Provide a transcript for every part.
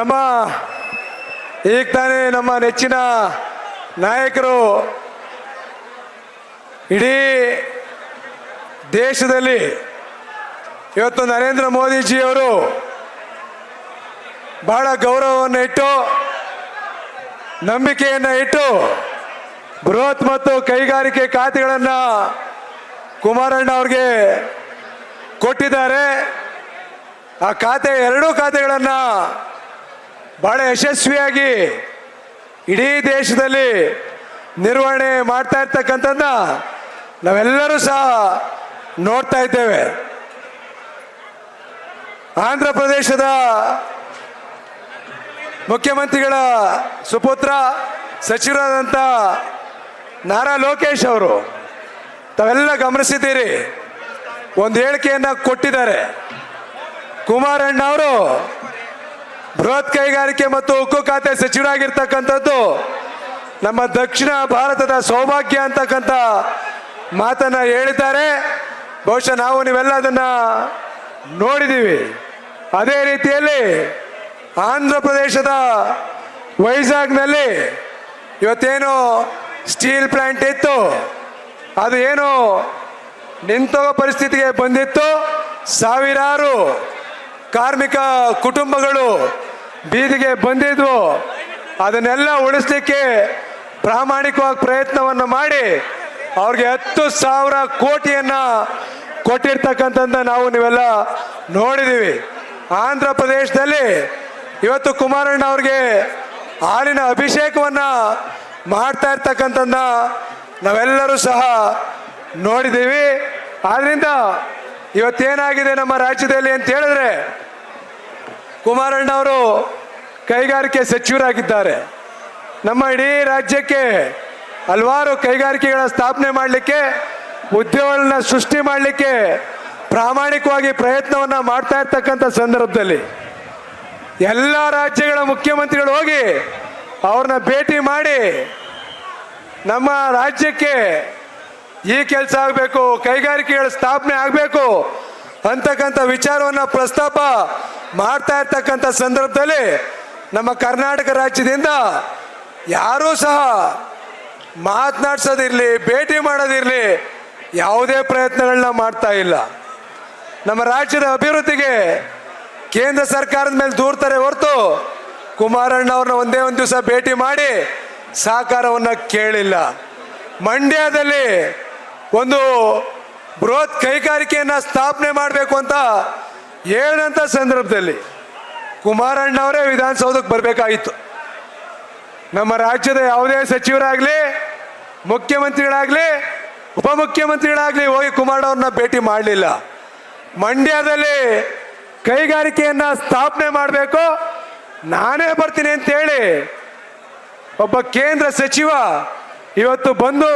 ನಮ್ಮ ಈಗ ತಾನೇ ನಮ್ಮ ನೆಚ್ಚಿನ ನಾಯಕರು ಇಡೀ ದೇಶದಲ್ಲಿ ಇವತ್ತು ನರೇಂದ್ರ ಮೋದಿಜಿಯವರು ಬಹಳ ಗೌರವವನ್ನು ಇಟ್ಟು ನಂಬಿಕೆಯನ್ನು ಇಟ್ಟು ಬೃಹತ್ ಮತ್ತು ಕೈಗಾರಿಕೆ ಖಾತೆಗಳನ್ನು ಕುಮಾರಣ್ಣ ಅವ್ರಿಗೆ ಕೊಟ್ಟಿದ್ದಾರೆ. ಆ ಖಾತೆ ಎರಡೂ ಖಾತೆಗಳನ್ನು ಬಹಳ ಯಶಸ್ವಿಯಾಗಿ ಇಡೀ ದೇಶದಲ್ಲಿ ನಿರ್ವಹಣೆ ಮಾಡ್ತಾ ಇರ್ತಕ್ಕಂಥದ್ದನ್ನ ನಾವೆಲ್ಲರೂ ಸಹ ನೋಡ್ತಾ ಇದ್ದೇವೆ. ಆಂಧ್ರ ಪ್ರದೇಶದ ಮುಖ್ಯಮಂತ್ರಿಗಳ ಸುಪುತ್ರ ಸಚಿವರಾದಂಥ ನಾರಾ ಲೋಕೇಶ್ ಅವರು ತಾವೆಲ್ಲ ಗಮನಿಸಿದ್ದೀರಿ, ಒಂದು ಹೇಳಿಕೆಯನ್ನು ಕೊಟ್ಟಿದ್ದಾರೆ. ಕುಮಾರಣ್ಣ ಅವರು ಬೃಹತ್ ಕೈಗಾರಿಕೆ ಮತ್ತು ಉಕ್ಕು ಖಾತೆ ಸಚಿವರಾಗಿರ್ತಕ್ಕಂಥದ್ದು ನಮ್ಮ ದಕ್ಷಿಣ ಭಾರತದ ಸೌಭಾಗ್ಯ ಅಂತಕ್ಕಂಥ ಮಾತನ್ನ ಹೇಳಿದ್ದಾರೆ. ಬಹುಶಃ ನಾವು ನೀವೆಲ್ಲ ಅದನ್ನ ನೋಡಿದ್ದೀವಿ. ಅದೇ ರೀತಿಯಲ್ಲಿ ಆಂಧ್ರ ಪ್ರದೇಶದ ವೈಜಾಗ್ನಲ್ಲಿ ಇವತ್ತೇನು ಸ್ಟೀಲ್ ಪ್ಲಾಂಟ್ ಇತ್ತು, ಅದು ಏನು ನಿಂತೋಗೋ ಪರಿಸ್ಥಿತಿಗೆ ಬಂದಿತ್ತು. ಸಾವಿರಾರು ಕಾರ್ಮಿಕ ಕುಟುಂಬಗಳು ಬೀದಿಗೆ ಬಂದಿದ್ವು. ಅದನ್ನೆಲ್ಲ ಉಳಿಸ್ಲಿಕ್ಕೆ ಪ್ರಾಮಾಣಿಕವಾಗಿ ಪ್ರಯತ್ನವನ್ನು ಮಾಡಿ ಅವ್ರಿಗೆ 10,000 ಕೋಟಿಯನ್ನು ಕೊಟ್ಟಿರ್ತಕ್ಕಂಥದ್ದನ್ನ ನಾವು ನೀವೆಲ್ಲ ನೋಡಿದ್ದೀವಿ. ಆಂಧ್ರ ಪ್ರದೇಶದಲ್ಲಿ ಇವತ್ತು ಕುಮಾರಣ್ಣ ಅವ್ರಿಗೆ ಹಾಲಿನ ಅಭಿಷೇಕವನ್ನು ಮಾಡ್ತಾ ಇರ್ತಕ್ಕಂಥದ್ದನ್ನ ನಾವೆಲ್ಲರೂ ಸಹ ನೋಡಿದ್ದೀವಿ. ಆದ್ರಿಂದ ಇವತ್ತೇನಾಗಿದೆ ನಮ್ಮ ರಾಜ್ಯದಲ್ಲಿ ಅಂತ ಹೇಳಿದ್ರೆ, ಕುಮಾರಣ್ಣ ಅವರು ಕೈಗಾರಿಕೆ ಸಚಿವರಾಗಿದ್ದಾರೆ. ನಮ್ಮ ಇಡೀ ರಾಜ್ಯಕ್ಕೆ ಹಲವಾರು ಕೈಗಾರಿಕೆಗಳ ಸ್ಥಾಪನೆ ಮಾಡಲಿಕ್ಕೆ, ಉದ್ಯೋಗಗಳನ್ನ ಸೃಷ್ಟಿ ಮಾಡಲಿಕ್ಕೆ ಪ್ರಾಮಾಣಿಕವಾಗಿ ಪ್ರಯತ್ನವನ್ನು ಮಾಡ್ತಾ ಇರ್ತಕ್ಕಂಥ ಸಂದರ್ಭದಲ್ಲಿ ಎಲ್ಲ ರಾಜ್ಯಗಳ ಮುಖ್ಯಮಂತ್ರಿಗಳು ಹೋಗಿ ಅವ್ರನ್ನ ಭೇಟಿ ಮಾಡಿ ನಮ್ಮ ರಾಜ್ಯಕ್ಕೆ ಈ ಕೆಲಸ ಆಗಬೇಕು, ಕೈಗಾರಿಕೆಗಳ ಸ್ಥಾಪನೆ ಆಗಬೇಕು ಅಂತಕ್ಕಂಥ ವಿಚಾರವನ್ನು ಪ್ರಸ್ತಾಪ ಮಾಡ್ತಾ ಇರ್ತಕ್ಕಂಥ ಸಂದರ್ಭದಲ್ಲಿ ನಮ್ಮ ಕರ್ನಾಟಕ ರಾಜ್ಯದಿಂದ ಯಾರೂ ಸಹ ಮಾತನಾಡ್ಸೋದಿರಲಿ, ಭೇಟಿ ಮಾಡೋದಿರಲಿ, ಯಾವುದೇ ಪ್ರಯತ್ನಗಳನ್ನ ಮಾಡ್ತಾ ಇಲ್ಲ. ನಮ್ಮ ರಾಜ್ಯದ ಅಭಿವೃದ್ಧಿಗೆ ಕೇಂದ್ರ ಸರ್ಕಾರದ ಮೇಲೆ ದೂರ್ತಾರೆ ಹೊರತು ಕುಮಾರಣ್ಣ ಅವ್ರನ್ನ ಒಂದೇ ಒಂದು ದಿವಸ ಭೇಟಿ ಮಾಡಿ ಸಹಕಾರವನ್ನು ಕೇಳಿಲ್ಲ. ಮಂಡ್ಯದಲ್ಲಿ ಒಂದು ಬೃಹತ್ ಕೈಗಾರಿಕೆಯನ್ನು ಸ್ಥಾಪನೆ ಮಾಡಬೇಕು ಅಂತ ಹೇಳಿದಂಥ ಸಂದರ್ಭದಲ್ಲಿ ಕುಮಾರಣ್ಣ ಅವರೇ ವಿಧಾನಸೌಧಕ್ಕೆ ಬರಬೇಕಾಗಿತ್ತು. ನಮ್ಮ ರಾಜ್ಯದ ಯಾವುದೇ ಸಚಿವರಾಗಲಿ, ಮುಖ್ಯಮಂತ್ರಿಗಳಾಗಲಿ, ಉಪಮುಖ್ಯಮಂತ್ರಿಗಳಾಗಲಿ ಹೋಗಿ ಕುಮಾರಣ್ಣ ಅವ್ರನ್ನ ಭೇಟಿ ಮಾಡಲಿಲ್ಲ. ಮಂಡ್ಯದಲ್ಲಿ ಕೈಗಾರಿಕೆಯನ್ನು ಸ್ಥಾಪನೆ ಮಾಡಬೇಕು, ನಾನೇ ಬರ್ತೀನಿ ಅಂತೇಳಿ ಒಬ್ಬ ಕೇಂದ್ರ ಸಚಿವ ಇವತ್ತು ಬಂದು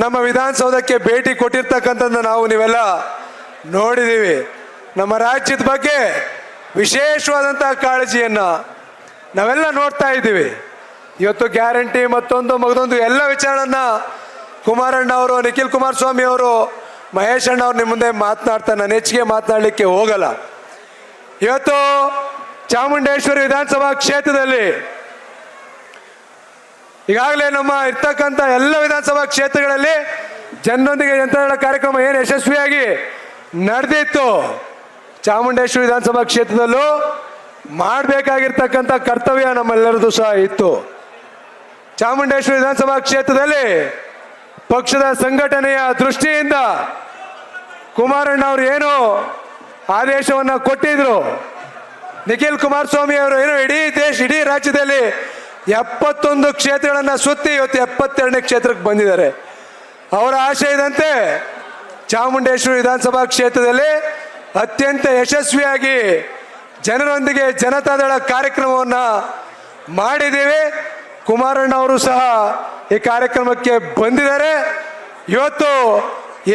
ನಮ್ಮ ವಿಧಾನಸೌಧಕ್ಕೆ ಭೇಟಿ ಕೊಟ್ಟಿರ್ತಕ್ಕಂಥದ್ದನ್ನ ನಾವು ನೀವೆಲ್ಲ ನೋಡಿದ್ದೀವಿ. ನಮ್ಮ ರಾಜ್ಯದ ಬಗ್ಗೆ ವಿಶೇಷವಾದಂಥ ಕಾಳಜಿಯನ್ನು ನಾವೆಲ್ಲ ನೋಡ್ತಾ ಇದ್ದೀವಿ. ಇವತ್ತು ಗ್ಯಾರಂಟಿ ಮತ್ತೊಂದು ಮಗದೊಂದು ಎಲ್ಲ ವಿಚಾರನ ಕುಮಾರಣ್ಣ ಅವರು, ನಿಖಿಲ್ ಕುಮಾರಸ್ವಾಮಿ ಅವರು, ಮಹೇಶ್ ಅಣ್ಣ ಅವ್ರು ನಿಮ್ಮ ಮುಂದೆ ಮಾತನಾಡ್ತಾರೆ. ನಾನು ಹೆಚ್ಚಿಗೆ ಮಾತನಾಡಲಿಕ್ಕೆ ಹೋಗಲ್ಲ. ಇವತ್ತು ಚಾಮುಂಡೇಶ್ವರಿ ವಿಧಾನಸಭಾ ಕ್ಷೇತ್ರದಲ್ಲಿ ಈಗಾಗಲೇ ನಮ್ಮ ಇರ್ತಕ್ಕಂಥ ಎಲ್ಲ ವಿಧಾನಸಭಾ ಕ್ಷೇತ್ರಗಳಲ್ಲಿ ಜನರೊಂದಿಗೆ ಜನತಾದಳ ಕಾರ್ಯಕ್ರಮ ಏನು ಯಶಸ್ವಿಯಾಗಿ ನಡೆದಿತ್ತು, ಚಾಮುಂಡೇಶ್ವರಿ ವಿಧಾನಸಭಾ ಕ್ಷೇತ್ರದಲ್ಲೂ ಮಾಡಬೇಕಾಗಿರ್ತಕ್ಕಂಥ ಕರ್ತವ್ಯ ನಮ್ಮೆಲ್ಲರದು ಸಹ ಇತ್ತು. ಚಾಮುಂಡೇಶ್ವರಿ ವಿಧಾನಸಭಾ ಕ್ಷೇತ್ರದಲ್ಲಿ ಪಕ್ಷದ ಸಂಘಟನೆಯ ದೃಷ್ಟಿಯಿಂದ ಕುಮಾರಣ್ಣ ಅವರು ಏನು ಆದೇಶವನ್ನು ಕೊಟ್ಟಿದ್ರು, ನಿಖಿಲ್ ಕುಮಾರಸ್ವಾಮಿ ಅವರು ಏನು ಇಡೀ ರಾಜ್ಯದಲ್ಲಿ 71 ಕ್ಷೇತ್ರಗಳನ್ನು ಸುತ್ತಿ ಇವತ್ತು 72ನೇ ಕ್ಷೇತ್ರಕ್ಕೆ ಬಂದಿದ್ದಾರೆ. ಅವರ ಆಶಯದಂತೆ ಚಾಮುಂಡೇಶ್ವರಿ ವಿಧಾನಸಭಾ ಕ್ಷೇತ್ರದಲ್ಲಿ ಅತ್ಯಂತ ಯಶಸ್ವಿಯಾಗಿ ಜನರೊಂದಿಗೆ ಜನತಾದಳ ಕಾರ್ಯಕ್ರಮವನ್ನು ಮಾಡಿದ್ದೀವಿ. ಕುಮಾರಣ್ಣ ಅವರು ಸಹ ಈ ಕಾರ್ಯಕ್ರಮಕ್ಕೆ ಬಂದಿದ್ದಾರೆ. ಇವತ್ತು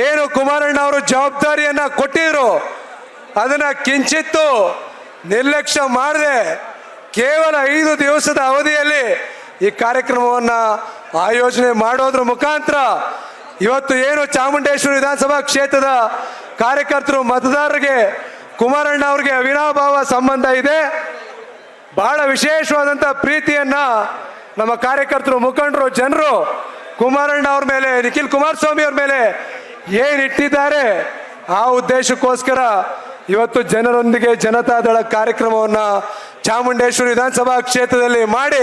ಏನು ಕುಮಾರಣ್ಣ ಅವರು ಜವಾಬ್ದಾರಿಯನ್ನು ಕೊಟ್ಟಿದ್ರು ಅದನ್ನು ಕಿಂಚಿತ್ತು ನಿರ್ಲಕ್ಷ್ಯ ಮಾಡದೆ ಕೇವಲ 5 ದಿವಸದ ಅವಧಿಯಲ್ಲಿ ಈ ಕಾರ್ಯಕ್ರಮವನ್ನು ಆಯೋಜನೆ ಮಾಡೋದ್ರ ಮುಖಾಂತರ ಇವತ್ತು ಏನು ಚಾಮುಂಡೇಶ್ವರಿ ವಿಧಾನಸಭಾ ಕ್ಷೇತ್ರದ ಕಾರ್ಯಕರ್ತರು, ಮತದಾರರಿಗೆ ಕುಮಾರಣ್ಣ ಅವರಿಗೆ ಅವಿನಾಭಾವ ಸಂಬಂಧ ಇದೆ. ಬಹಳ ವಿಶೇಷವಾದಂಥ ಪ್ರೀತಿಯನ್ನ ನಮ್ಮ ಕಾರ್ಯಕರ್ತರು, ಮುಖಂಡರು, ಜನರು ಕುಮಾರಣ್ಣ ಅವ್ರ ಮೇಲೆ, ನಿಖಿಲ್ ಕುಮಾರಸ್ವಾಮಿ ಅವ್ರ ಮೇಲೆ ಏನಿಟ್ಟಿದ್ದಾರೆ, ಆ ಉದ್ದೇಶಕ್ಕೋಸ್ಕರ ಇವತ್ತು ಜನರೊಂದಿಗೆ ಜನತಾದಳ ಕಾರ್ಯಕ್ರಮವನ್ನ ಚಾಮುಂಡೇಶ್ವರಿ ವಿಧಾನಸಭಾ ಕ್ಷೇತ್ರದಲ್ಲಿ ಮಾಡಿ